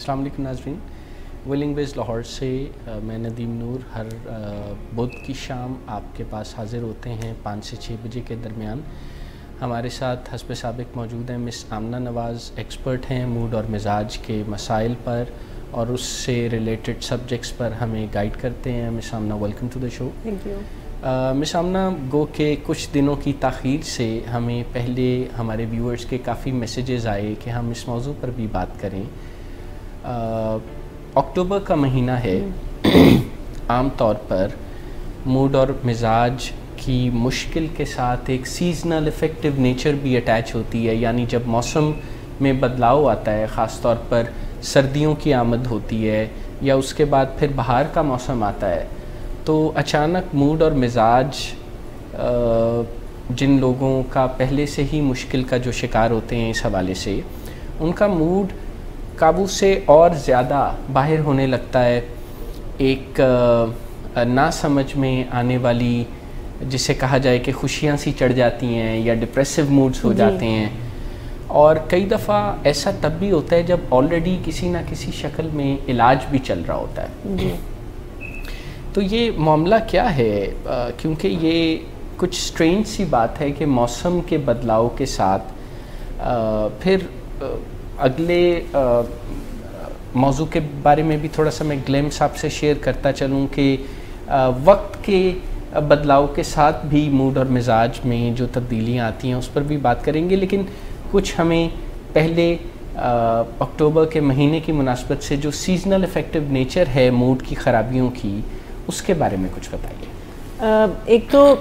السلام علیکم ناظرین، ولنگ ویز لاہور سے میں ندیم نور ہر بدھ کی شام آپ کے پاس حاضر ہوتے ہیں 5 سے 6 بجے کے درمیان۔ ہمارے ساتھ حسب سابق موجود ہیں مس آمنہ نواز، ایکسپرٹ ہیں موڈ اور مزاج کے مسائل پر اور اس سے ریلیٹڈ سبجیکٹس پر ہمیں گائیڈ کرتے ہیں۔ Miss Amna, welcome to the show. Thank you. Miss Amna, گو کہ کچھ دنوں کی تاخیر سے ہمیں پہلے ہمارے ویورز کے کافی میسیجز آئے کہ ہم اس موضوع پر بھی بات کریں۔ اکتوبر کا مہینہ ہے، عام طور پر موڈ اور مزاج کی مشکل کے ساتھ ایک سیزنل افیکٹو نیچر بھی اٹیچ ہوتی ہے، یعنی جب موسم میں بدلاؤ آتا ہے، خاص طور پر سردیوں کی آمد ہوتی ہے یا اس کے بعد پھر بہار کا موسم آتا ہے، تو اچانک موڈ اور مزاج جن لوگوں کا پہلے سے ہی مشکل کا جو شکار ہوتے ہیں اس حوالے سے، ان کا موڈ قابو سے اور زیادہ باہر ہونے لگتا ہے۔ ایک نا سمجھ میں آنے والی، جسے کہا جائے کہ خوشیاں سی چڑھ جاتی ہیں یا ڈپریسو موڈز ہو جاتے ہیں، اور کئی دفعہ ایسا تب بھی ہوتا ہے جب آلریڈی کسی نہ کسی شکل میں علاج بھی چل رہا ہوتا ہے۔ تو یہ معاملہ کیا ہے؟ کیونکہ یہ کچھ سٹرینج سی بات ہے کہ موسم کے بدلاؤ کے ساتھ پھر اگلے موضوع کے بارے میں بھی تھوڑا سا میں گلمس آپ سے شیئر کرتا چلوں کہ وقت کے بدلاؤ کے ساتھ بھی موڈ اور مزاج میں جو تبدیلیاں آتی ہیں اس پر بھی بات کریں گے، لیکن کچھ ہمیں پہلے اکتوبر کے مہینے کی مناسبت سے جو سیزنل افیکٹو نیچر ہے موڈ کی خرابیوں کی، اس کے بارے میں کچھ بتائیے۔ ایک تو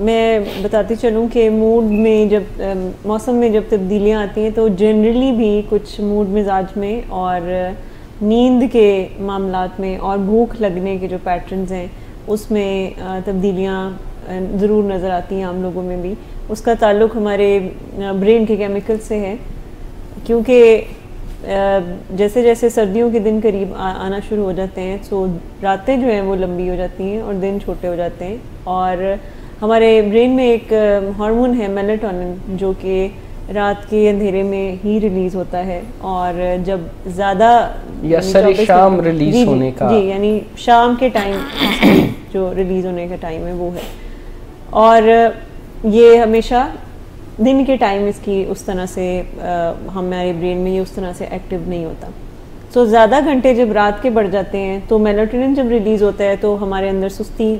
میں بتاتی چلوں کہ موڈ میں جب موسم میں جب تبدیلیاں آتی ہیں تو جنرلی بھی کچھ موڈ مزاج میں اور نیند کے معاملات میں اور بھوک لگنے کے جو پیٹرنز ہیں اس میں تبدیلیاں ضرور نظر آتی ہیں عام لوگوں میں بھی۔ اس کا تعلق ہمارے برین کے کیمیکل سے ہے، کیونکہ جیسے جیسے سردیوں کے دن قریب آنا شروع ہو جاتے ہیں سو راتیں جو ہیں وہ لمبی ہو جاتی ہیں اور دن چھوٹے ہو جاتے ہیں، اور ہمارے برین میں ایک ہارمون ہے میلاٹونن جو کہ رات کے اندھیرے میں ہی ریلیز ہوتا ہے، اور جب زیادہ یا سر شام ریلیز ہونے کا، جی یعنی شام کے ٹائم جو ریلیز ہونے کا ٹائم ہے وہ ہے، اور یہ ہمیشہ دن کے ٹائم اس کی اس طرح سے ہمارے برین میں یہ اس طرح سے ایکٹیو نہیں ہوتا۔ سو زیادہ گھنٹے جب رات کے بڑھ جاتے ہیں تو میلاٹونن جب ریلیز ہوتا ہے تو ہمارے اندر سستی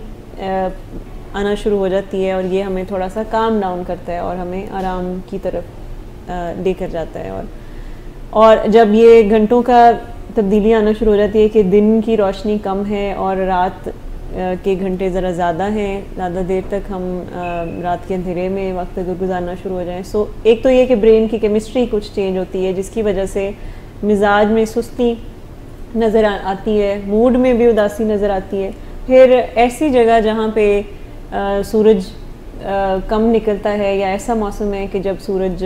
آنا شروع ہو جاتی ہے، اور یہ ہمیں تھوڑا سا کام ڈاؤن کرتا ہے اور ہمیں آرام کی طرف لے کر جاتا ہے، اور جب یہ گھنٹوں کا تبدیلی آنا شروع ہو جاتی ہے کہ دن کی روشنی کم ہے اور رات کے گھنٹے ذرا زیادہ ہیں، زیادہ دیر تک ہم رات کے اندھیرے میں وقت اگر گزارنا شروع ہو جائیں، سو ایک تو یہ کہ برین کی کیمسٹری کچھ چینج ہوتی ہے جس کی وجہ سے مزاج میں سستی نظر آتی ہے، موڈ میں بھی اداسی نظر آتی ہے۔ پھر ایسی جگہ جہاں پہ سورج کم نکلتا ہے یا ایسا موسم ہے کہ جب سورج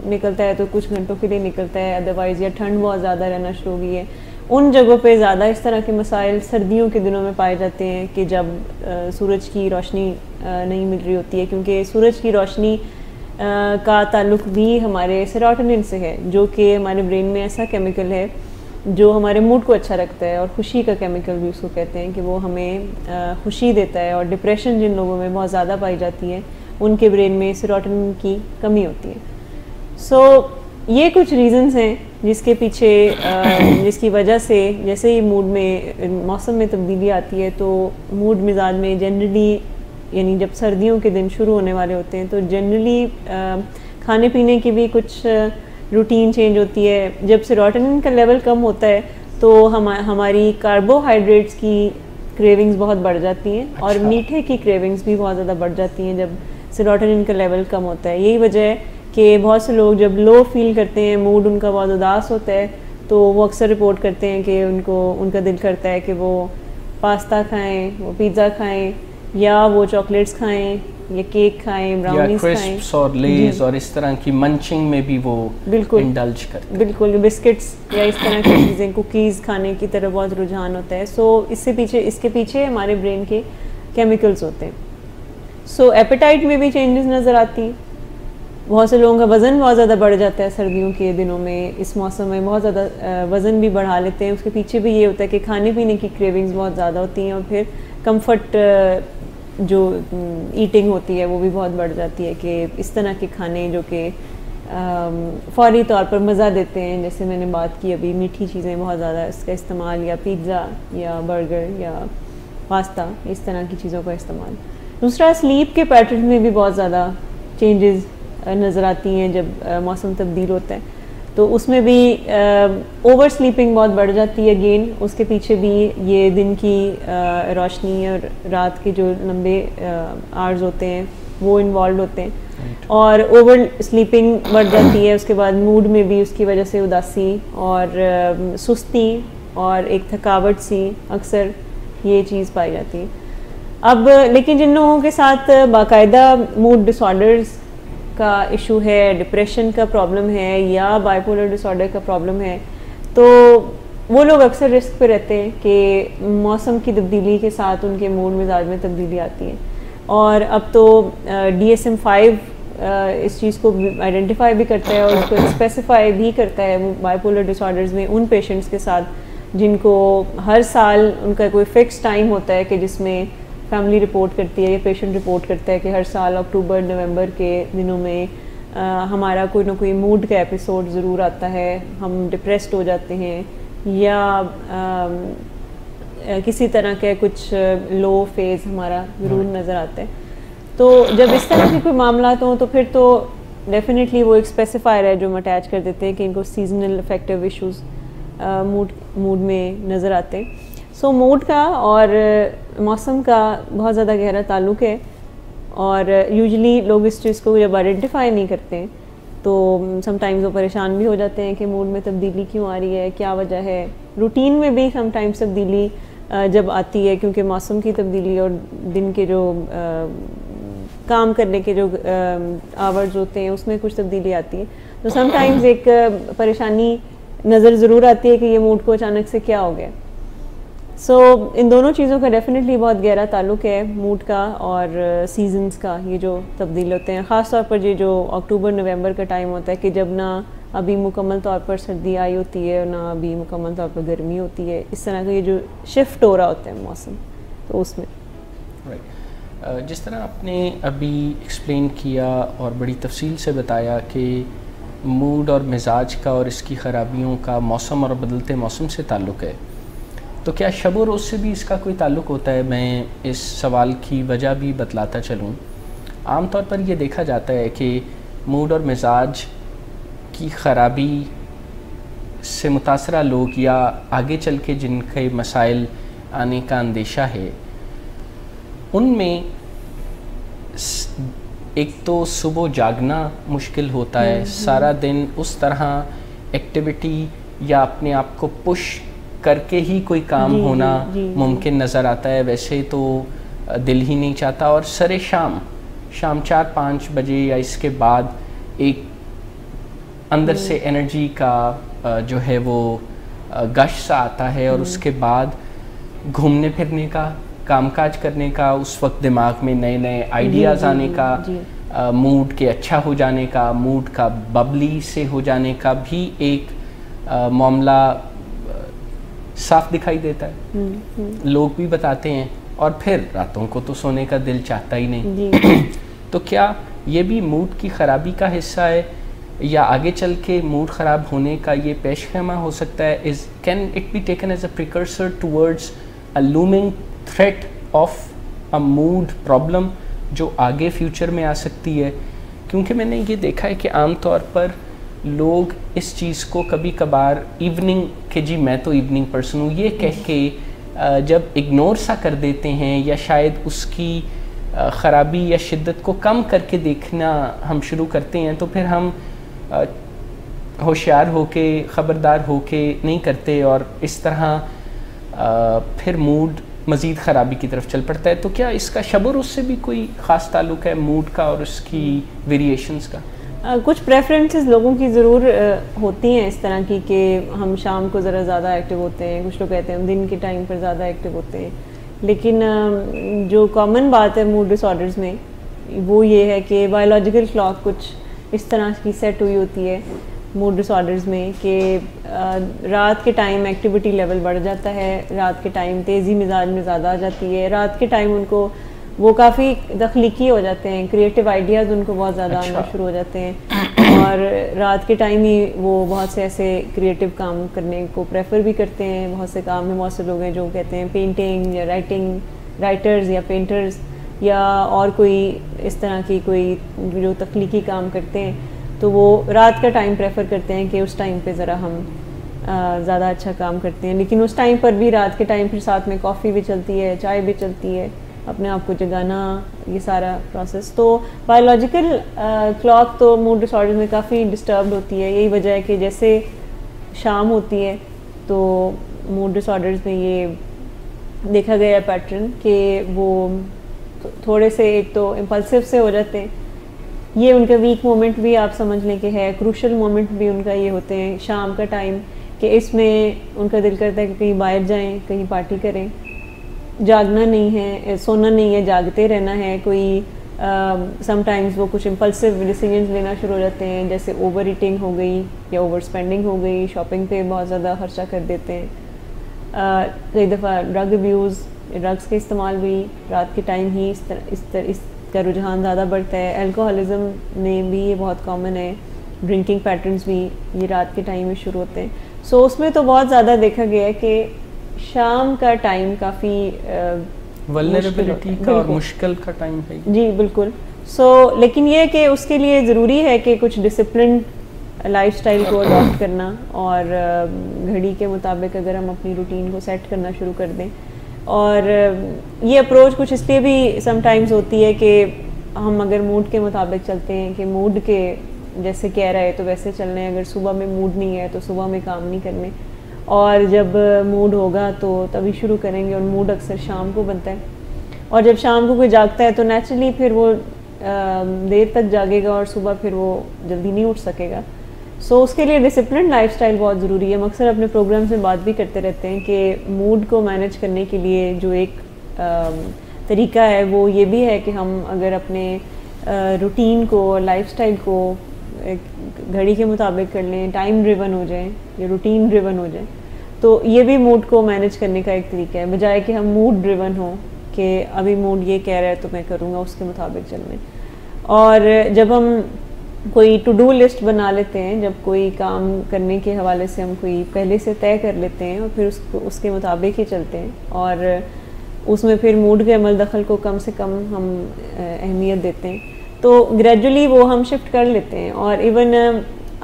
نکلتا ہے تو کچھ گھنٹوں کے لیے نکلتا ہے، ادروائز یا ٹھنڈ بہت زیادہ رہنا شروع ہو گئی ہے، ان جگہوں پہ زیادہ اس طرح کے مسائل سردیوں کے دنوں میں پائے جاتے ہیں کہ جب سورج کی روشنی نہیں مل رہی ہوتی ہے، کیونکہ سورج کی روشنی کا تعلق بھی ہمارے سیروٹونن سے ہے، جو کہ ہمارے برین میں ایسا کیمیکل ہے جو ہمارے موڈ کو اچھا رکھتا ہے، اور خوشی کا کیمیکل بھی اس کو کہتے ہیں کہ وہ ہمیں خوشی دیتا ہے، اور ڈپریشن جن لوگوں میں بہت زیادہ پائی جاتی ہے ان کے برین میں سیروٹونن کی کمی ہوتی ہے۔ سو یہ کچھ ریزنز ہیں جس کے پیچھے جس کی وجہ سے جیسے ہی موڈ میں موسم میں تبدیلی آتی ہے تو موڈ مزاج میں جنرلی، یعنی جب سردیوں کے دن شروع ہونے والے ہوتے ہیں تو جنرلی کھانے پینے کی بھی کچھ روٹین چینج ہوتی ہے۔ جب سیروٹونن کا لیول کم ہوتا ہے تو ہماری کاربوہائیڈریٹس کی کریونگز بہت بڑھ جاتی ہیں، اور میٹھے کی کریونگز بھی بہت زیادہ بڑھ جاتی ہیں جب سیروٹونن کا لیول کم ہوتا ہے۔ یہی وجہ ہے کہ بہت سے لوگ جب لو فیل کرتے ہیں، موڈ ان کا بہت اداس ہوتا ہے، تو وہ اکثر رپورٹ کرتے ہیں کہ ان کا دل کرتا ہے کہ وہ پاستا کھائیں، وہ پیزا کھائیں، یا وہ چاکلیٹس کھائیں، یا کیک کھائیں، براؤنیز کھائیں، کرسپس اور لیز اور اس طرح کی منچنگ میں بھی وہ انڈلج کرتے ہیں، بالکل بسکٹس یا اس طرح کی چیزیں، کوکیز کھانے کی طرف بہت رجحان ہوتا ہے۔ سو اس کے پیچھے ہمارے برین کے کیمیکلز ہوتے ہیں۔ سو ایپیٹائٹ میں بھی چینجز نظر آتی ہیں، بہت سے لوگوں کا وزن بہت زیادہ بڑھ جاتا ہے سردیوں کے دنوں میں، اس موسم میں بہت زیادہ وزن بھی بڑھا لیتے ہیں. اس کے پیچھے بھی یہ ہوتا ہے کہ کھانے پینے کی کریونگز بہت زیادہ ہوتی ہیں، اور پھر کمفرٹ جو ایٹنگ ہوتی ہے وہ بھی بہت بڑھ جاتی ہے کہ اس طرح کے کھانے جو کہ فوری طور پر مزہ دیتے ہیں، جیسے میں نے بات کی ابھی میٹھی چیزیں بہت زیادہ اس کا استعمال، یا پیزا یا برگر یا پاستا، اس طرح کی چیزوں کا استعمال. دوسرا سلیپ کے پیٹرن میں بھی بہت زیادہ چینجز نظر آتی ہیں جب موسم تبدیل ہوتا ہے، تو اس میں بھی اوور سلیپنگ بہت بڑھ جاتی ہے. اگین اس کے پیچھے بھی یہ دن کی روشنی اور رات کے جو لمبے آورز ہوتے ہیں وہ انوالوڈ ہوتے ہیں، اور اوور سلیپنگ بڑھ جاتی ہے. اس کے بعد موڈ میں بھی اس کی وجہ سے اداسی اور سستی اور ایک تھکاوٹ سی اکثر یہ چیز پائی جاتی ہے. اب لیکن جن لوگوں کے ساتھ باقاعدہ موڈ ڈس آرڈرز کا ایشو ہے، ڈپریشن کا پرابلم ہے یا بائی پولر ڈس آرڈر کا پرابلم ہے، تو وہ لوگ اکثر رسک پہ رہتے ہیں کہ موسم کی تبدیلی کے ساتھ ان کے موڈ مزاج میں تبدیلی آتی ہے. اور اب تو DSM-5 اس چیز کو آئیڈینٹیفائی بھی کرتا ہے اور اس کو اسپیسیفائی بھی کرتا ہے بائی پولر ڈس آرڈرز میں ان پیشنٹس کے ساتھ جن کو ہر سال ان کا کوئی فکس ٹائم ہوتا ہے کہ جس میں فیملی رپورٹ کرتی ہے یا پیشنٹ رپورٹ کرتا ہے کہ ہر سال اکتوبر نومبر کے دنوں میں ہمارا کوئی نہ کوئی موڈ کا ایپیسوڈ ضرور آتا ہے، ہم ڈپریسڈ ہو جاتے ہیں یا کسی طرح کے کچھ لو فیز ہمارا ضرور نظر آتا ہے. تو جب اس طرح کے کوئی معاملات ہوں تو پھر تو ڈیفینیٹلی وہ ایک اسپیسیفائر ہے جو ہم اٹیچ کر دیتے ہیں کہ ان کو سیزنل افیکٹیو ایشوز موڈ میں نظر آتے ہیں. سو موڈ کا اور موسم کا بہت زیادہ گہرا تعلق ہے، اور یوزلی لوگ اس چیز کو جب آئیڈینٹیفائی نہیں کرتے ہیں تو سم ٹائمز وہ پریشان بھی ہو جاتے ہیں کہ موڈ میں تبدیلی کیوں آ رہی ہے، کیا وجہ ہے. روٹین میں بھی سم ٹائمز تبدیلی جب آتی ہے کیونکہ موسم کی تبدیلی اور دن کے جو کام کرنے کے جو آورز ہوتے ہیں اس میں کچھ تبدیلی آتی ہے، تو سم ٹائمز ایک پریشانی نظر ضرور آتی ہے کہ یہ موڈ کو اچانک سے کیا ہو گیا. سو ان دونوں چیزوں کا ڈیفینیٹلی بہت گہرا تعلق ہے، موڈ کا اور سیزنز کا. یہ جو تبدیل ہوتے ہیں خاص طور پر یہ جو اکتوبر نومبر کا ٹائم ہوتا ہے کہ جب نہ ابھی مکمل طور پر سردی آئی ہوتی ہے اور نہ ابھی مکمل طور پر گرمی ہوتی ہے، اس طرح کا یہ جو شفٹ ہو رہا ہوتا ہے موسم، تو اس میں جس طرح آپ نے ابھی ایکسپلین کیا اور بڑی تفصیل سے بتایا کہ موڈ اور مزاج کا اور اس کی خرابیوں کا موسم اور بدلتے موسم سے تعلق ہے، تو کیا شب و روز سے بھی اس کا کوئی تعلق ہوتا ہے؟ میں اس سوال کی وجہ بھی بتلاتا چلوں. عام طور پر یہ دیکھا جاتا ہے کہ موڈ اور مزاج کی خرابی سے متاثرہ لوگ یا آگے چل کے جن کے مسائل آنے کا اندیشہ ہے، ان میں ایک تو صبح جاگنا مشکل ہوتا ہے، سارا دن اس طرح ایکٹیویٹی یا اپنے آپ کو پش کر کے ہی کوئی کام ہونا ممکن نظر آتا ہے، ویسے تو دل ہی نہیں چاہتا. اور سرے شام 4-5 بجے یا اس کے بعد ایک اندر سے انرجی کا جو ہے وہ گش سا آتا ہے، اور اس کے بعد گھومنے پھرنے کا، کام کاج کرنے کا، اس وقت دماغ میں نئے نئے آئیڈیاز آنے کا، موڈ کے اچھا ہو جانے کا، موڈ کا ببلی سے ہو جانے کا بھی ایک معاملہ صاف دکھائی دیتا ہے. لوگ بھی بتاتے ہیں، اور پھر راتوں کو تو سونے کا دل چاہتا ہی نہیں. تو کیا یہ بھی موڈ کی خرابی کا حصہ ہے، یا آگے چل کے موڈ خراب ہونے کا یہ پیش خیمہ ہو سکتا ہے؟ Can it be taken as a precursor towards a looming threat of a mood problem جو آگے فیوچر میں آ سکتی ہے؟ کیونکہ میں نے یہ دیکھا ہے کہ عام طور پر لوگ اس چیز کو کبھی کبھار ایوننگ کہ جی میں تو ایوننگ پرسن ہوں یہ کہہ کے جب اگنور سا کر دیتے ہیں، یا شاید اس کی خرابی یا شدت کو کم کر کے دیکھنا ہم شروع کرتے ہیں، تو پھر ہم ہوشیار ہو کے، خبردار ہو کے نہیں کرتے، اور اس طرح پھر موڈ مزید خرابی کی طرف چل پڑتا ہے. تو کیا اس کا شب و روز سے بھی کوئی خاص تعلق ہے موڈ کا اور اس کی ویریشنز کا؟ کچھ پریفرنسز لوگوں کی ضرور ہوتی ہیں اس طرح کی کہ ہم شام کو ذرا زیادہ ایکٹیو ہوتے ہیں، کچھ لوگ کہتے ہیں ہم دن کے ٹائم پر زیادہ ایکٹیو ہوتے ہیں. لیکن جو کامن بات ہے موڈ ڈس آرڈرز میں وہ یہ ہے کہ بایولوجیکل کلاک کچھ اس طرح کی سیٹ ہوئی ہوتی ہے موڈ ڈس آرڈرز میں کہ رات کے ٹائم ایکٹیویٹی لیول بڑھ جاتا ہے, رات کے ٹائم تیزی مزاج میں زیادہ آ جاتی ہے, رات کے ٹائم ان کو وہ کافی تخلیقی ہو جاتے ہیں, کریٹیو آئیڈیاز ان کو بہت زیادہ آنا شروع ہو جاتے ہیں, اور رات کے ٹائم ہی وہ بہت سے ایسے کریٹیو کام کرنے کو پریفر بھی کرتے ہیں. بہت سے کام میں بہت سے لوگ ہیں جو کہتے ہیں پینٹنگ یا رائٹرز یا پینٹرز یا اور کوئی اس طرح کی کوئی جو تخلیقی کام کرتے ہیں, تو وہ رات کا ٹائم پریفر کرتے ہیں کہ اس ٹائم پہ ذرا ہم زیادہ اچھا کام کرتے ہیں. لیکن اس ٹائم پر بھی رات کے ٹائم پھر ساتھ میں کافی بھی چلتی ہے, چائے بھی چلتی ہے, اپنے آپ کو جگانا, یہ سارا پروسیس. تو بایولوجیکل کلاک تو موڈ ڈس آرڈر میں کافی ڈسٹربڈ ہوتی ہے. یہی وجہ ہے کہ جیسے شام ہوتی ہے تو موڈ ڈس آرڈرز میں یہ دیکھا گیا ہے پیٹرن کہ وہ تھوڑے سے ایک تو امپلسو سے ہو جاتے ہیں. یہ ان کا ویک مومنٹ بھی آپ سمجھ لیں کہ ہے, کروشل مومنٹ بھی ان کا یہ ہوتے ہیں شام کا ٹائم کہ اس میں ان کا دل کرتا ہے کہ کہیں باہر جائیں, کہیں پارٹی کریں. جاگنا نہیں ہے, سونا نہیں ہے, جاگتے رہنا ہے. کوئی سم ٹائمز وہ کچھ امپلسو ڈیسیجنز لینا شروع ہو جاتے ہیں, جیسے اوور ایٹنگ ہو گئی یا اوور اسپینڈنگ ہو گئی, شاپنگ پہ بہت زیادہ خرچہ کر دیتے ہیں. کئی دفعہ ڈرگ ابیوز, ڈرگس کے استعمال بھی رات کے ٹائم ہی اس کا رجحان زیادہ بڑھتا ہے. الکوہولزم میں بھی یہ بہت کامن ہے, ڈرنکنگ پیٹرنز بھی یہ رات کے ٹائم میں شروع ہوتے ہیں. سو اس میں تو بہت زیادہ دیکھا گیا ہے کہ شام کا ٹائم کافی ولنریبلٹی کا اور مشکل کا ٹائم ہے. جی بالکل. سو لیکن یہ کہ اس کے لیے ضروری ہے کہ کچھ ڈسپلن لائف سٹائل کو اڈاپٹ کرنا, اور گھڑی کے مطابق اگر ہم اپنی روٹین کو سیٹ کرنا شروع کر دیں. اور یہ اپروچ کچھ اس لیے بھی سم ٹائمز ہوتی ہے کہ ہم اگر موڈ کے مطابق چلتے ہیں کہ موڈ کے جیسے کہہ رہا ہے تو ویسے چلنے ہیں, اگر صبح میں موڈ نہیں ہے تو صبح میں کام نہیں کرنے, اور جب موڈ ہوگا تو تبھی شروع کریں گے, اور موڈ اکثر شام کو بنتا ہے. اور جب شام کو کوئی جاگتا ہے تو نیچرلی پھر وہ دیر تک جاگے گا اور صبح پھر وہ جلدی نہیں اٹھ سکے گا. سو اس کے لیے ڈسپلن لائف سٹائل بہت ضروری ہے. ہم اکثر اپنے پروگرامس میں بات بھی کرتے رہتے ہیں کہ موڈ کو مینیج کرنے کے لیے جو ایک طریقہ ہے وہ یہ بھی ہے کہ ہم اگر اپنے روٹین کو, لائف سٹائل کو گھڑی کے مطابق کر لیں, ٹائم ڈریون ہو جائیں یا روٹین ڈریون ہو جائیں, تو یہ بھی موڈ کو مینیج کرنے کا ایک طریقہ ہے, بجائے کہ ہم موڈ ڈریون ہوں کہ ابھی موڈ یہ کہہ رہا ہے تو میں کروں گا اس کے مطابق چلنے. اور جب ہم کوئی ٹو ڈو لسٹ بنا لیتے ہیں, جب کوئی کام کرنے کے حوالے سے ہم کوئی پہلے سے طے کر لیتے ہیں اور پھر اس کے مطابق ہی چلتے ہیں, اور اس میں پھر موڈ کے عمل دخل کو کم سے کم ہم اہمیت دیتے ہیں, تو گریجولی وہ ہم شفٹ کر لیتے ہیں. اور ایون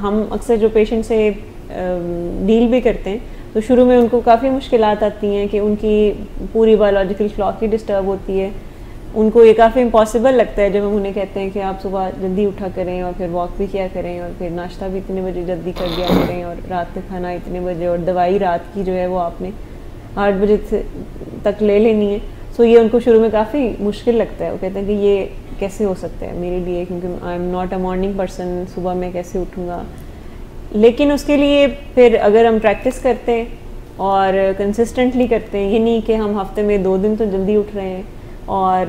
ہم اکثر جو پیشنٹ سے ڈیل بھی کرتے ہیں تو شروع میں ان کو کافی مشکلات آتی ہیں کہ ان کی پوری بایولوجیکل کلاک ہی ڈسٹرب ہوتی ہے. ان کو یہ کافی امپاسبل لگتا ہے جب ہم انہیں کہتے ہیں کہ آپ صبح جلدی اٹھا کریں اور پھر واک بھی کیا کریں اور پھر ناشتہ بھی اتنے بجے جلدی کر دیا کریں اور رات کا کھانا اتنے بجے, اور دوائی رات کی جو ہے وہ آپ نے 8 بجے تک لے لینی ہے. سو یہ ان کو شروع میں کافی مشکل لگتا ہے. وہ کہتے ہیں کہ یہ کیسے ہو سکتا ہے میرے لیے, کیونکہ I am not a morning person, صبح میں کیسے اٹھوں گا. لیکن اس کے لیے پھر اگر ہم پریکٹس کرتے ہیں اور کنسسٹنٹلی کرتے ہیں, یہ نہیں کہ ہم ہفتے میں 2 دن تو جلدی اٹھ رہے ہیں اور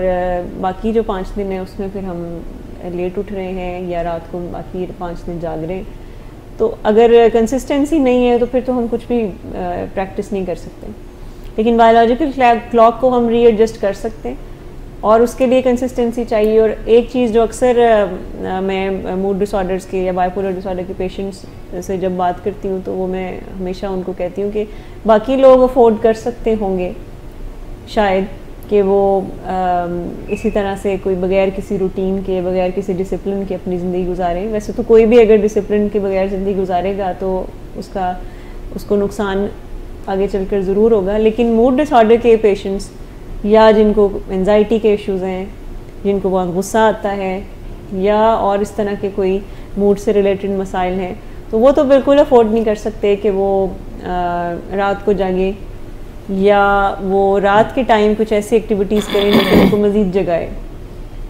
باقی جو 5 دن ہیں اس میں پھر ہم لیٹ اٹھ رہے ہیں یا رات کو باقی 5 دن جاگ رہے ہیں, تو اگر کنسسٹنسی نہیں ہے تو پھر تو ہم کچھ بھی پریکٹس نہیں کر سکتے. لیکن بایولوجیکل کلاک کو ہم ری ایڈجسٹ کر سکتے ہیں اور اس کے لیے کنسسٹنسی چاہیے. اور ایک چیز جو اکثر میں موڈ ڈس آرڈرس کے یا بائی پولر ڈس آرڈر کے پیشنٹس سے جب بات کرتی ہوں تو وہ میں ہمیشہ ان کو کہتی ہوں کہ باقی لوگ افورڈ کر سکتے ہوں گے شاید کہ وہ اسی طرح سے کوئی بغیر کسی روٹین کے, بغیر کسی ڈسپلن کے اپنی زندگی گزاریں. ویسے تو کوئی بھی اگر ڈسپلن کے بغیر زندگی گزارے گا تو اس کو نقصان آگے چل کر ضرور ہوگا. لیکن موڈ ڈس آرڈر کے پیشنٹس یا جن کو انزائٹی کے ایشوز ہیں, جن کو بہت غصہ آتا ہے یا اور اس طرح کے کوئی موڈ سے ریلیٹڈ مسائل ہیں, تو وہ تو بالکل افورڈ نہیں کر سکتے کہ وہ رات کو جاگے یا وہ رات کے ٹائم کچھ ایسی ایکٹیویٹیز کریں جو ان کو مزید جگائے.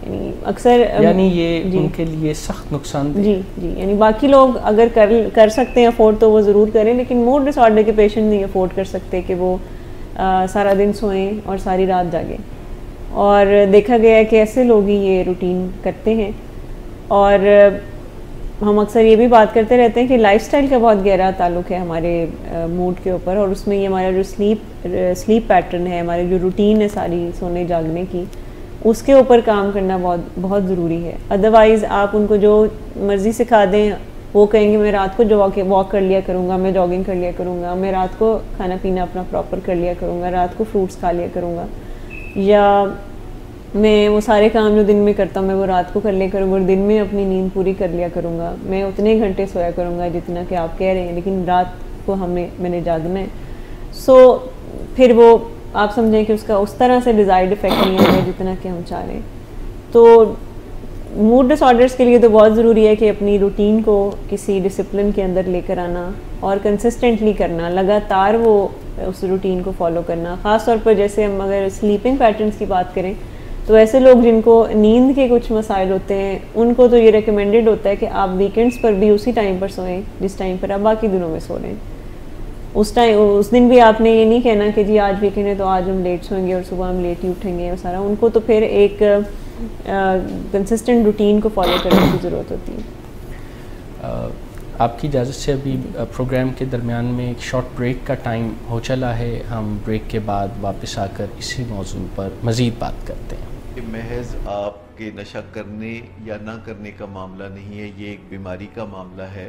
یعنی اکثر یہ ان کے لیے سخت نقصان دہ. جی یعنی باقی لوگ اگر کر سکتے ہیں افورڈ تو وہ ضرور کریں, لیکن موڈ ڈس آرڈر کے پیشنٹ نہیں افورڈ کر سکتے کہ وہ سارا دن سوئیں اور ساری رات جاگیں. اور دیکھا گیا ہے کہ ایسے لوگ ہی یہ روٹین کرتے ہیں. اور ہم اکثر یہ بھی بات کرتے رہتے ہیں کہ لائف سٹائل کا بہت گہرا تعلق ہے ہمارے موڈ کے اوپر, اور اس میں یہ ہمارا جو سلیپ پیٹرن ہے, ہماری جو روٹین ہے ساری سونے جاگنے کی, اس کے اوپر کام کرنا بہت بہت ضروری ہے. ادروائز آپ ان کو جو مرضی سکھا دیں, وہ کہیں گے میں رات کو جو واک کر لیا کروں گا, میں جاگنگ کر لیا کروں گا, میں رات کو کھانا پینا اپنا پراپر کر لیا کروں گا, رات کو فروٹس کھا لیا کروں گا, یا میں وہ سارے کام جو دن میں کرتا ہوں میں وہ رات کو کر لیا کروں گا, اور دن میں اپنی نیند پوری کر لیا کروں گا, میں اتنے گھنٹے سویا کروں گا جتنا کہ آپ کہہ رہے ہیں, لیکن رات کو میں نے جاگنا ہے. سو پھر وہ آپ سمجھیں کہ اس کا اس طرح سے ڈیزائرڈ افیکٹ نہیں ہے جتنا کہ ہم چاہ رہے ہیں. تو موڈ ڈس آرڈرس کے لیے تو بہت ضروری ہے کہ اپنی روٹین کو کسی ڈسپلن کے اندر لے کر آنا اور کنسسٹنٹلی کرنا, لگاتار وہ اس روٹین کو فالو کرنا. خاص طور پر جیسے ہم اگر سلیپنگ پیٹرنس کی بات کریں تو ایسے لوگ جن کو نیند کے کچھ مسائل ہوتے ہیں ان کو تو یہ ریکمینڈڈ ہوتا ہے کہ آپ ویکینڈس پر بھی اسی ٹائم پر سوئیں جس ٹائم پر آپ باقی دنوں میں سو رہے ہیں. اس دن بھی آپ نے یہ نہیں کہنا کہ جی آج ویکینڈ ہے تو آج ہم لیٹ سوئیں گے اور صبح ہم لیٹ ہی اٹھیں گے, اور سارا ان کو تو پھر ایک کنسسٹنٹ روٹین کو فالو کرنے کی ضرورت ہوتی ہے. آپ کی اجازت سے ابھی پروگرام کے درمیان میں ایک شارٹ بریک کا ٹائم ہو چلا ہے, ہم بریک کے بعد واپس آ کر اسی موضوع پر مزید بات کرتے ہیں. محض آپ کے نشہ کرنے یا نہ کرنے کا معاملہ نہیں ہے, یہ ایک بیماری کا معاملہ ہے,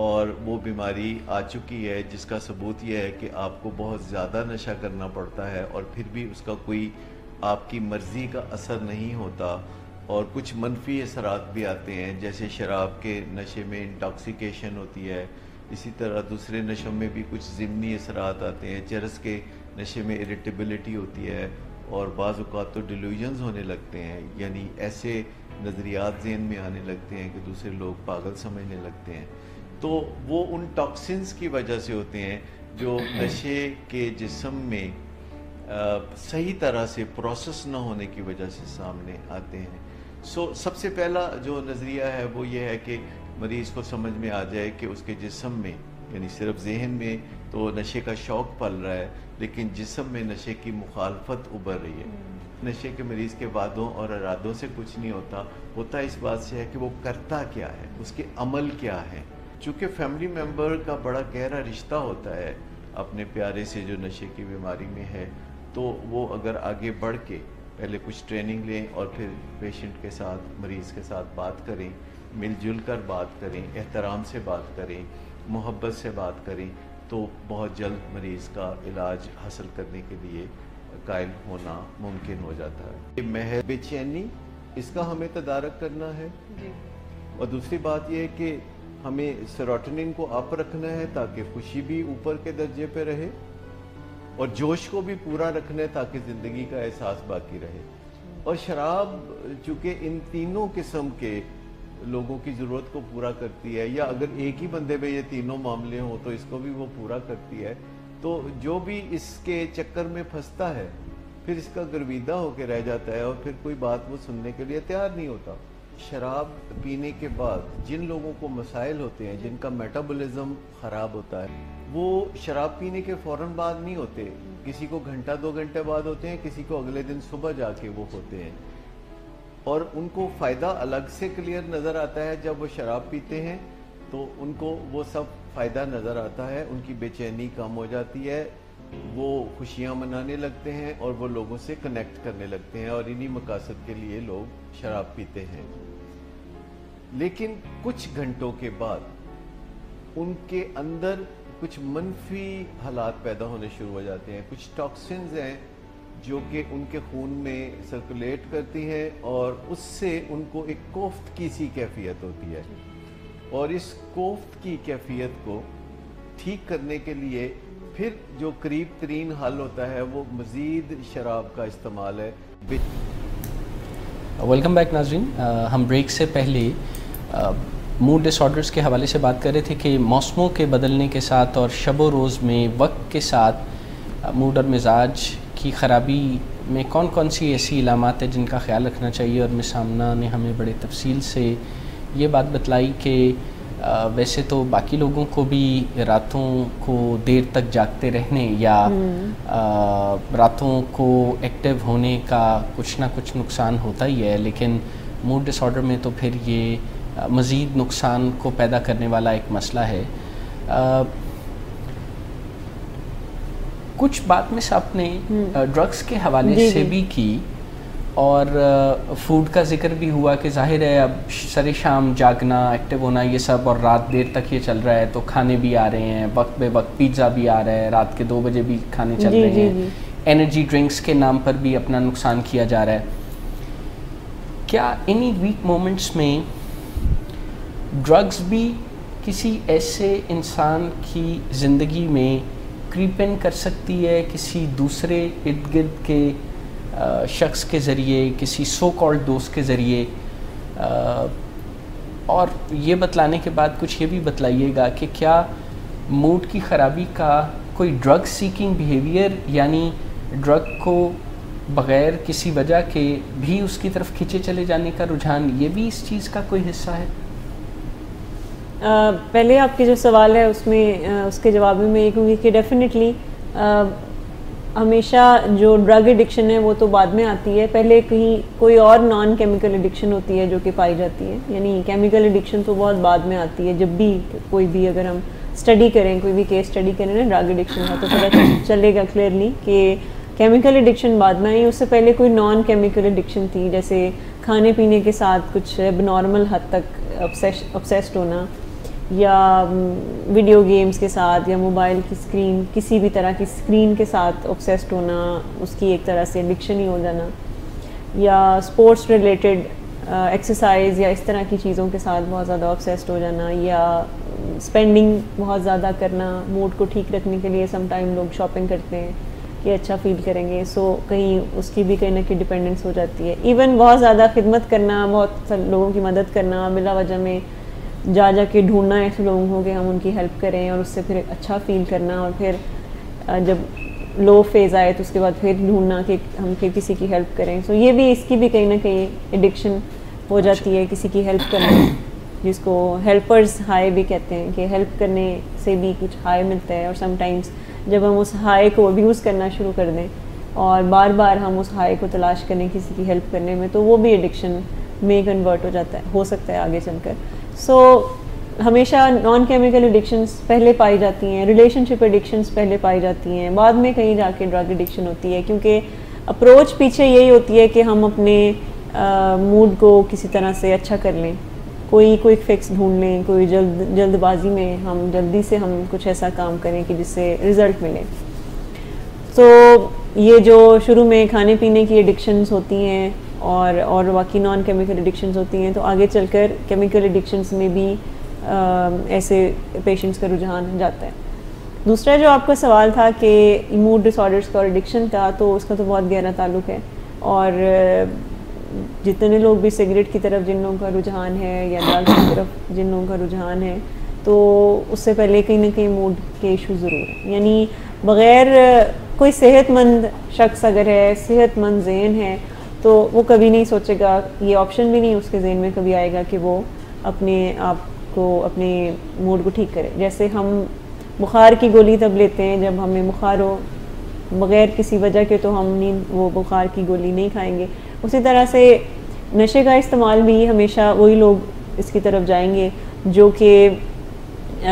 اور وہ بیماری آ چکی ہے جس کا ثبوت یہ ہے کہ آپ کو بہت زیادہ نشہ کرنا پڑتا ہے اور پھر بھی اس کا کوئی آپ کی مرضی کا اثر نہیں ہوتا, اور کچھ منفی اثرات بھی آتے ہیں, جیسے شراب کے نشے میں انٹاکسیکیشن ہوتی ہے, اسی طرح دوسرے نشوں میں بھی کچھ ضمنی اثرات آتے ہیں. چرس کے نشے میں اریٹیبلٹی ہوتی ہے, اور بعض اوقات تو ڈیلیوژنز ہونے لگتے ہیں, یعنی ایسے نظریات ذہن میں آنے لگتے ہیں کہ دوسرے لوگ پاگل سمجھنے لگتے ہیں. تو وہ ان ٹاکسنز کی وجہ سے ہوتے ہیں جو نشے کے جسم میں صحیح طرح سے پروسیس نہ ہونے کی وجہ سے سامنے آتے ہیں. سب سے پہلا جو نظریہ ہے وہ یہ ہے کہ مریض کو سمجھ میں آ جائے کہ اس کے جسم میں, یعنی صرف ذہن میں تو نشے کا شوق پل رہا ہے لیکن جسم میں نشے کی مخالفت ابھر رہی ہے. نشے کے مریض کے وعدوں اور ارادوں سے کچھ نہیں ہوتا اس بات سے ہے کہ وہ کرتا کیا ہے, اس کے عمل کیا ہے. چونکہ فیملی ممبر کا بڑا گہرا رشتہ ہوتا ہے اپنے پیارے سے جو نشے کی بیماری میں ہے, تو وہ اگر آگے بڑھ کے پہلے کچھ ٹریننگ لیں اور پھر پیشنٹ کے ساتھ, مریض کے ساتھ بات کریں, مل جل کر بات کریں, احترام سے بات کریں, محبت سے بات کریں, تو بہت جلد مریض کا علاج حاصل کرنے کے لیے قائل ہونا ممکن ہو جاتا ہے. محض بے چینی اس کا ہمیں تدارک کرنا ہے, اور دوسری بات یہ ہے کہ ہمیں سیروٹونن کو اپ رکھنا ہے تاکہ خوشی بھی اوپر کے درجے پہ رہے, اور جوش کو بھی پورا رکھنا ہے تاکہ زندگی کا احساس باقی رہے. اور شراب چونکہ ان تینوں قسم کے لوگوں کی ضرورت کو پورا کرتی ہے, یا اگر ایک ہی بندے میں یہ تینوں معاملے ہوں تو اس کو بھی وہ پورا کرتی ہے, تو جو بھی اس کے چکر میں پھنستا ہے پھر اس کا گرویدہ ہو کے رہ جاتا ہے, اور پھر کوئی بات وہ سننے کے لیے تیار نہیں ہوتا. شراب پینے کے بعد جن لوگوں کو مسائل ہوتے ہیں, جن کا میٹابولزم خراب ہوتا ہے, وہ شراب پینے کے فوراً بعد نہیں ہوتے, کسی کو گھنٹہ 2 گھنٹے بعد ہوتے ہیں, کسی کو اگلے دن صبح جا کے وہ ہوتے ہیں, اور ان کو فائدہ الگ سے کلیئر نظر آتا ہے. جب وہ شراب پیتے ہیں تو ان کو وہ سب فائدہ نظر آتا ہے, ان کی بے چینی کم ہو جاتی ہے, وہ خوشیاں منانے لگتے ہیں اور وہ لوگوں سے کنیکٹ کرنے لگتے ہیں, اور انہی مقاصد کے لیے لوگ شراب پیتے ہیں. لیکن کچھ گھنٹوں کے بعد ان کے اندر کچھ منفی حالات پیدا ہونے شروع ہو جاتے ہیں. کچھ ٹاکسنز ہیں جو کہ ان کے خون میں سرکولیٹ کرتی ہیں, اور اس سے ان کو ایک کوفت کی سی کیفیت ہوتی ہے, اور اس کوفت کی کیفیت کو ٹھیک کرنے کے لیے پھر جو قریب ترین حل ہوتا ہے وہ مزید شراب کا استعمال ہے. ویلکم بیک ناظرین. ہم بریک سے پہلے موڈ ڈس آرڈرز کے حوالے سے بات کر رہے تھے کہ موسموں کے بدلنے کے ساتھ اور شب و روز میں وقت کے ساتھ موڈ اور مزاج کی خرابی میں کون کون سی ایسی علامات ہیں جن کا خیال رکھنا چاہیے. اور مس آمنہ نے ہمیں بڑے تفصیل سے یہ بات بتلائی کہ ویسے تو باقی لوگوں کو بھی راتوں کو دیر تک جاگتے رہنے یا راتوں کو ایکٹیو ہونے کا کچھ نہ کچھ نقصان ہوتا ہی ہے, لیکن موڈ ڈس آرڈر میں تو پھر یہ مزید نقصان کو پیدا کرنے والا ایک مسئلہ ہے. کچھ بات مس آپ نے ڈرگس کے حوالے سے بھی کی اور فوڈ کا ذکر بھی ہوا کہ ظاہر ہے اب سر شام جاگنا، ایکٹیو ہونا، یہ سب، اور رات دیر تک یہ چل رہا ہے تو کھانے بھی آ رہے ہیں وقت بے وقت، پیزا بھی آ رہا ہے، رات کے 2 بجے بھی کھانے چل رہے ہیں، انرجی ڈرنکس کے نام پر بھی اپنا نقصان کیا جا رہا ہے. کیا انہی ویک مومنٹس میں ڈرگس بھی کسی ایسے انسان کی زندگی میں کریپ ان کر سکتی ہے کسی دوسرے ارد گرد کے شخص کے ذریعے، کسی سو کالڈ دوست کے ذریعے؟ اور یہ بتلانے کے بعد کچھ یہ بھی بتلائیے گا کہ کیا موڈ کی خرابی کا کوئی ڈرگ سیکنگ بیہیویئر، یعنی ڈرگ کو بغیر کسی وجہ کے بھی اس کی طرف کھینچے چلے جانے کا رجحان، یہ بھی اس چیز کا کوئی حصہ ہے؟ پہلے آپ کے جو سوال ہے اس میں اس کے جواب میں یہ کہوں گی کہ ڈیفینیٹلی ہمیشہ جو ڈرگ ایڈکشن ہے وہ تو بعد میں آتی ہے، پہلے کہیں کوئی اور نان کیمیکل ایڈکشن ہوتی ہے جو کہ پائی جاتی ہے. یعنی کیمیکل ایڈکشن تو بہت بعد میں آتی ہے. جب بھی کوئی بھی اگر ہم اسٹڈی کریں، کوئی بھی کیس اسٹڈی کریں نا ڈرگ ایڈکشن کا، تو پتہ چلے گا کلیئرلی کہ کیمیکل ایڈکشن بعد میں آئی. اس سے پہلے کوئی نان کیمیکل ایڈکشن تھی، جیسے کھانے پینے کے ساتھ کچھ اب نارمل حد تک obsessed ہونا، یا ویڈیو گیمز کے ساتھ، یا موبائل کی اسکرین، کسی بھی طرح کی اسکرین کے ساتھ obsessed ہونا، اس کی ایک طرح سے ایڈکشن ہی ہو جانا، یا اسپورٹس ریلیٹڈ ایکسرسائز یا اس طرح کی چیزوں کے ساتھ بہت زیادہ obsessed ہو جانا، یا اسپینڈنگ بہت زیادہ کرنا موڈ کو ٹھیک رکھنے کے لیے. سم ٹائم لوگ شاپنگ کرتے ہیں کہ اچھا فیل کریں گے، سو کہیں اس کی بھی کہیں نہ کہیں ڈپینڈنس ہو جاتی ہے. ایون بہت زیادہ خدمت کرنا، بہت لوگوں کی مدد کرنا، بلا وجہ میں جا کے ڈھونڈنا ایسے لوگوں کو کہ ہم ان کی ہیلپ کریں، اور اس سے پھر اچھا فیل کرنا، اور پھر جب لو فیز آئے تو اس کے بعد پھر ڈھونڈنا کہ ہم پھر کسی کی ہیلپ کریں. سو یہ بھی اس کی بھی کہیں نہ کہیں ایڈکشن ہو جاتی ہے، کسی کی ہیلپ کرنا، جس کو ہیلپرز ہائی بھی کہتے ہیں، کہ ہیلپ کرنے سے بھی کچھ ہائی ملتا ہے. اور سم ٹائمز جب ہم اس ہائی کو ابیوز کرنا شروع کر دیں اور بار بار ہم اس ہائی کو تلاش کریں کسی کی ہیلپ کرنے میں، تو وہ بھی ایڈکشن میں کنورٹ ہو جاتا ہے، ہو سکتا ہے آگے چل کر. سو ہمیشہ نان کیمیکل ایڈکشنز پہلے پائی جاتی ہیں، ریلیشن شپ ایڈکشنز پہلے پائی جاتی ہیں، بعد میں کہیں جا کے ڈرگ ایڈکشن ہوتی ہے. کیونکہ اپروچ پیچھے یہی ہوتی ہے کہ ہم اپنے موڈ کو کسی طرح سے اچھا کر لیں، کوئی کوئک فکس ڈھونڈ لیں، کوئی جلد بازی میں ہم جلدی سے ہم کچھ ایسا کام کریں کہ جس سے رزلٹ ملے. تو یہ جو شروع میں کھانے پینے کی ایڈکشنز ہوتی ہیں اور باقی نان کیمیکل ایڈکشنز ہوتی ہیں، تو آگے چل کر کیمیکل ایڈکشنز میں بھی ایسے پیشنٹس کا رجحان جاتا ہے. دوسرا جو آپ کا سوال تھا کہ موڈ ڈس آرڈرس کا اور ایڈکشن کا، تو اس کا تو بہت گہرا تعلق ہے. اور جتنے لوگ بھی سگریٹ کی طرف جن لوگوں کا رجحان ہے یا ڈرگس کی طرف جن لوگوں کا رجحان ہے، تو اس سے پہلے کہیں نہ کہیں موڈ کے ایشو ضرور ہیں. یعنی بغیر کوئی صحت مند شخص اگر ہے، صحت مند ذہن ہے، تو وہ کبھی نہیں سوچے گا، یہ آپشن بھی نہیں اس کے ذہن میں کبھی آئے گا کہ وہ اپنے آپ کو، اپنے موڈ کو ٹھیک کرے. جیسے ہم بخار کی گولی تب لیتے ہیں جب ہمیں بخار ہو، بغیر کسی وجہ کے تو ہم وہ بخار کی گولی نہیں کھائیں گے. اسی طرح سے نشے کا استعمال بھی ہمیشہ وہی لوگ اس کی طرف جائیں گے جو کہ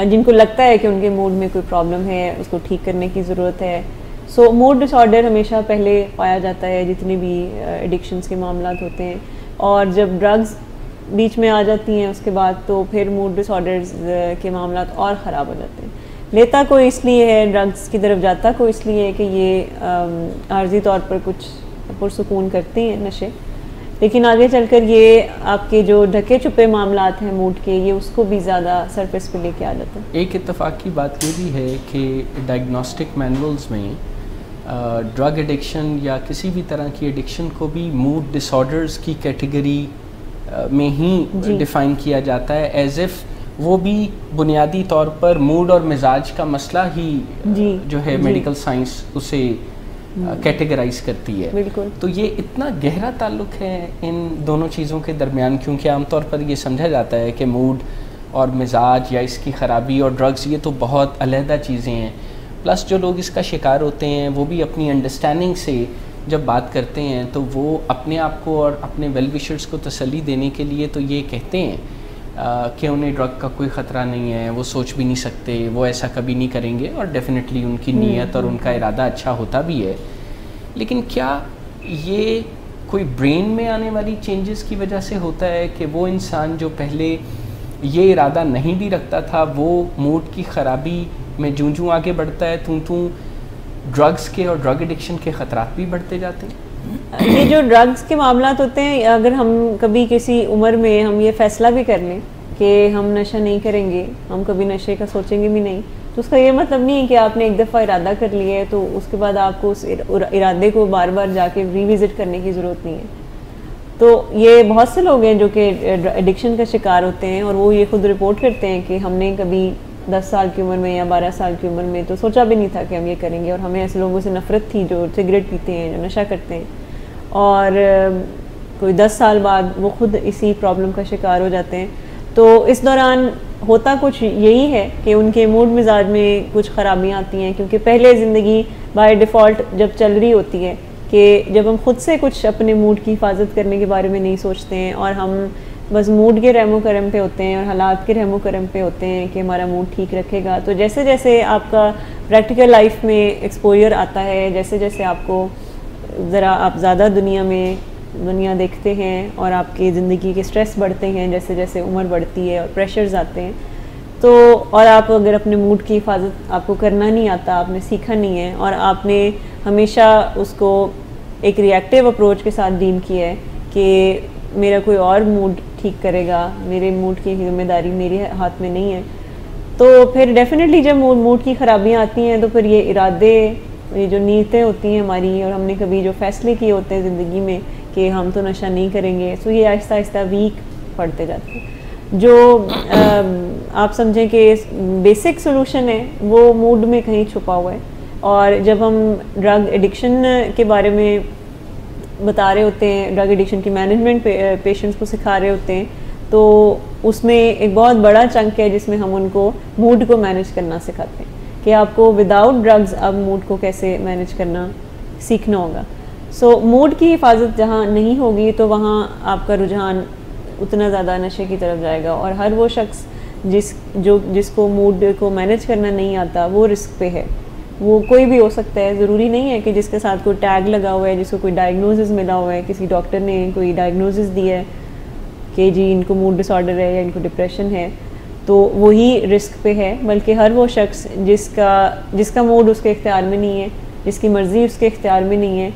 جن کو لگتا ہے کہ ان کے موڈ میں کوئی پرابلم ہے، اس کو ٹھیک کرنے کی ضرورت ہے. سو موڈ ڈس آرڈر ہمیشہ پہلے پایا جاتا ہے جتنی بھی ایڈکشنز کے معاملات ہوتے ہیں. اور جب ڈرگز بیچ میں آ جاتی ہیں اس کے بعد تو پھر موڈ ڈس آرڈرز کے معاملات اور خراب ہو جاتے ہیں. لیتا کوئی اس لیے ہے ڈرگز کی طرف جاتا کوئی اس لیے ہے کہ یہ عارضی طور پر کچھ پرسکون کرتے ہیں نشے، لیکن آگے چل کر یہ آپ کے جو ڈھکے چھپے معاملات ہیں موڈ کے، یہ اس کو بھی زیادہ سرفیس پہ لے کے آ جاتا ہے. ایک اتفاق کی بات یہ بھی ہے کہ ڈائگنوسٹک مینولز میں ڈرگ ایڈکشن یا کسی بھی طرح کی ایڈکشن کو بھی موڈ ڈس آرڈرز کی کیٹیگری میں ہی ڈیفائن کیا جاتا ہے، ایز ایف وہ بھی بنیادی طور پر موڈ اور مزاج کا مسئلہ ہی جو ہے میڈیکل سائنس اسے کیٹیگرائز کرتی ہے. بالکل. تو یہ اتنا گہرا تعلق ہے ان دونوں چیزوں کے درمیان، کیونکہ عام طور پر یہ سمجھا جاتا ہے کہ موڈ اور مزاج یا اس کی خرابی اور ڈرگز یہ تو بہت علیحدہ چیزیں ہیں. پلس جو لوگ اس کا شکار ہوتے ہیں وہ بھی اپنی انڈرسٹینڈنگ سے جب بات کرتے ہیں تو وہ اپنے آپ کو اور اپنے ویل وشرز کو تسلی دینے کے لیے تو یہ کہتے ہیں، کہ انہیں ڈرگ کا کوئی خطرہ نہیں ہے, وہ سوچ بھی نہیں سکتے, وہ ایسا کبھی نہیں کریں گے, اور ڈیفینیٹلی ان کی نیت اور ان کا ارادہ اچھا ہوتا بھی ہے. لیکن کیا یہ کوئی برین میں آنے والی چینجز کی وجہ سے ہوتا ہے کہ وہ انسان جو پہلے یہ ارادہ نہیں بھی رکھتا تھا, وہ موڈ کی خرابی میں جوں آگے بڑھتا ہے توں ڈرگس کے اور ڈرگ ایڈکشن کے خطرات بھی بڑھتے جاتے ہیں؟ یہ جو ڈرگس کے معاملات ہوتے ہیں, اگر ہم کبھی کسی عمر میں ہم یہ فیصلہ بھی کر لیں کہ ہم نشہ نہیں کریں گے, ہم کبھی نشے کا سوچیں گے بھی نہیں, تو اس کا یہ مطلب نہیں ہے کہ آپ نے ایک دفعہ ارادہ کر لیا ہے تو اس کے بعد آپ کو اس ارادے کو بار بار جا کے ریوزٹ کرنے کی ضرورت نہیں ہے. تو یہ بہت سے لوگ ہیں جو کہ ایڈکشن کا شکار ہوتے ہیں, اور وہ یہ خود رپورٹ کرتے ہیں کہ ہم نے کبھی 10 سال کی عمر میں یا 12 سال کی عمر میں تو سوچا بھی نہیں تھا کہ ہم یہ کریں گے, اور ہمیں ایسے لوگوں سے نفرت تھی جو سگریٹ پیتے ہیں, جو نشہ کرتے ہیں, اور کوئی 10 سال بعد وہ خود اسی پرابلم کا شکار ہو جاتے ہیں. تو اس دوران ہوتا کچھ یہی ہے کہ ان کے موڈ مزاج میں کچھ خرابیاں آتی ہیں, کیونکہ پہلے زندگی بائی ڈیفالٹ جب چل رہی ہوتی ہے کہ جب ہم خود سے کچھ اپنے موڈ کی حفاظت کرنے کے بارے میں نہیں سوچتے ہیں, اور ہم بس موڈ کے رحم و کرم پہ ہوتے ہیں اور حالات کے رحم و کرم پہ ہوتے ہیں کہ ہمارا موڈ ٹھیک رکھے گا, تو جیسے جیسے آپ کا پریکٹیکل لائف میں ایکسپوجر آتا ہے, جیسے جیسے آپ کو ذرا آپ زیادہ دنیا دیکھتے ہیں اور آپ کی زندگی کے سٹریس بڑھتے ہیں, جیسے جیسے عمر بڑھتی ہے اور پریشرز آتے ہیں, تو اور آپ اگر اپنے موڈ کی حفاظت آپ کو کرنا نہیں آتا, آپ نے سیکھا نہیں ہے, اور آپ نے ہمیشہ اس کو ایک ریئیکٹیو اپروچ کے ساتھ ڈیل کیا ہے کہ میرا کوئی اور موڈ ٹھیک کرے گا, میرے موڈ کی ذمہ داری میرے ہاتھ میں نہیں ہے, تو پھر ڈیفینیٹلی جب موڈ کی خرابیاں آتی ہیں تو پھر یہ ارادے, یہ جو نیتیں ہوتی ہیں ہماری, اور ہم نے کبھی جو فیصلے کیے ہوتے ہیں زندگی میں کہ ہم تو نشہ نہیں کریں گے, سو یہ آہستہ آہستہ ویک پڑتے جاتے ہیں. جو آپ سمجھیں کہ بیسک سولوشن ہے وہ موڈ میں کہیں چھپا ہوا ہے, اور جب ہم ڈرگ ایڈکشن کے بارے میں بتا رہے ہوتے ہیں, ڈرگ ایڈکشن کی مینجمنٹ پیشنٹس کو سکھا رہے ہوتے ہیں, تو اس میں ایک بہت بڑا چنک ہے جس میں ہم ان کو موڈ کو مینیج کرنا سکھاتے ہیں کہ آپ کو وداؤٹ ڈرگز اب موڈ کو کیسے مینیج کرنا سیکھنا ہوگا. سو موڈ کی حفاظت جہاں نہیں ہوگی تو وہاں آپ کا رجحان اتنا زیادہ نشے کی طرف جائے گا, اور ہر وہ شخص جس کو موڈ کو مینیج کرنا نہیں آتا وہ رسک پہ ہے. وہ کوئی بھی ہو سکتا ہے, ضروری نہیں ہے کہ جس کے ساتھ کوئی ٹیگ لگا ہوا ہے, جس کو کوئی ڈائگنوزز ملا ہوا ہے, کسی ڈاکٹر نے کوئی ڈائگنوزز دی ہے کہ جی ان کو موڈ ڈس آرڈر ہے یا ان کو ڈپریشن ہے, تو وہی رسک پہ ہے. بلکہ ہر وہ شخص جس کا موڈ اس کے اختیار میں نہیں ہے, جس کی مرضی اس کے اختیار میں نہیں ہے,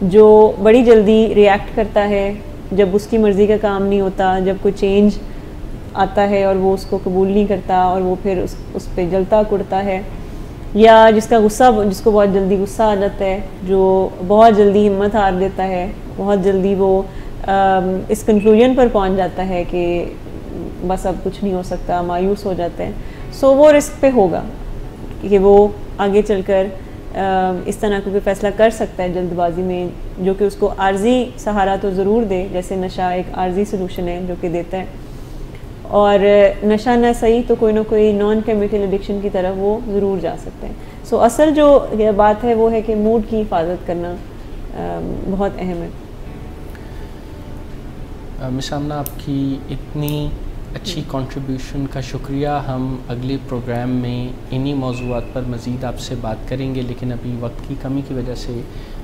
جو بڑی جلدی ریئیکٹ کرتا ہے جب اس کی مرضی کا کام نہیں ہوتا, جب کوئی چینج آتا ہے اور وہ اس کو قبول نہیں کرتا اور وہ پھر اس پہ جلتا کڑتا ہے, یا جس کو بہت جلدی غصہ آ جاتا ہے, جو بہت جلدی ہمت ہار دیتا ہے, بہت جلدی وہ اس کنکلوژن پر پہنچ جاتا ہے کہ بس اب کچھ نہیں ہو سکتا, مایوس ہو جاتے ہیں. سو وہ رسک پہ ہوگا کہ وہ آگے چل کر اس طرح کا کوئی فیصلہ کر سکتا ہے جلد بازی میں, جو کہ اس کو عارضی سہارا تو ضرور دے, جیسے نشہ ایک عارضی سلوشن ہے جو کہ دیتا ہے, اور نشہ نہ صحیح تو کوئی نہ کوئی نان کیمیکل ایڈکشن کی طرف وہ ضرور جا سکتے ہیں. سو اصل جو بات ہے وہ ہے کہ موڈ کی حفاظت کرنا بہت اہم ہے. مس آمنہ, آپ کی اتنی اچھی کنٹریبیوشن کا شکریہ. ہم اگلے پروگرام میں انہی موضوعات پر مزید آپ سے بات کریں گے, لیکن ابھی وقت کی کمی کی وجہ سے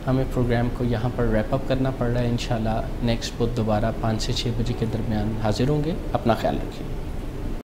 ہمیں پروگرام کو یہاں پر ریپ اپ کرنا پڑ رہا ہے. انشاءاللہ نیکسٹ بدھ دوبارہ 5 سے 6 بجے کے درمیان حاضر ہوں گے. اپنا خیال رکھیے.